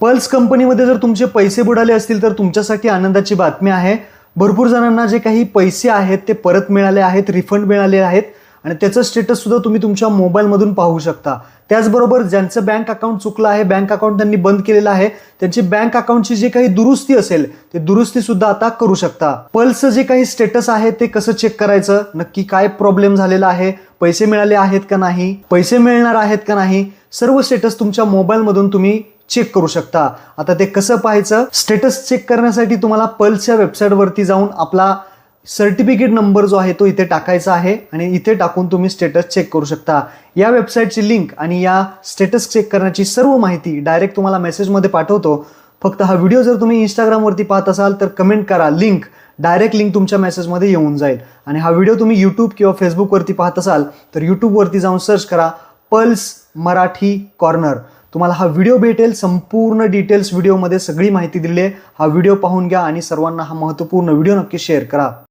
Pulse कंपनीमध्ये जर तुमचे पैसे बुडाले असतील तर तुमच्यासाठी आनंदाची बातमी आहे. भरपूर जणांना जे काही पैसे आहेत ते परत मिळाले आहेत, रिफंड मिळाले आहेत आणि त्याचं स्टेटस सुद्धा तुम्ही तुमच्या मोबाईलमधून पाहू शकता. त्याचबरोबर ज्यांचं बँक अकाउंट चुकलं आहे, बँक अकाउंट त्यांनी बंद केलेलं आहे, त्यांची बँक अकाउंटची जे काही दुरुस्ती असेल ते दुरुस्ती सुद्धा आता करू शकता. पल्सचं जे काही स्टेटस आहे ते कसं चेक करायचं, नक्की काय प्रॉब्लेम झालेला आहे, पैसे मिळाले आहेत का नाही, पैसे मिळणार आहेत का नाही, सर्व स्टेटस तुमच्या मोबाईलमधून तुम्ही चेक करू शकता. आता ते कसं पाहायचं, स्टेटस चेक करण्यासाठी तुम्हाला पल्सच्या वेबसाईटवरती जाऊन आपला सर्टिफिकेट नंबर जो आहे तो इथे टाकायचा आहे आणि इथे टाकून तुम्ही स्टेटस चेक करू शकता. या वेबसाईटची लिंक आणि या स्टेटस चेक करण्याची सर्व माहिती डायरेक्ट तुम्हाला मेसेजमध्ये पाठवतो. फक्त हा व्हिडिओ जर तुम्ही इंस्टाग्रामवरती पाहत असाल तर कमेंट करा, लिंक, डायरेक्ट लिंक तुमच्या मेसेजमध्ये येऊन जाईल. आणि हा व्हिडिओ तुम्ही यूट्यूब किंवा फेसबुकवरती पाहत असाल तर यूट्यूबवरती जाऊन सर्च करा पल्स मराठी कॉर्नर. तुम्हाला हा व्हिडिओ भेटेल. संपूर्ण डिटेल्स व्हिडिओमध्ये सगळी माहिती दिली आहे. हा व्हिडिओ पाहून घ्या आणि सर्वांना हा महत्त्वपूर्ण व्हिडिओ नक्की शेअर करा.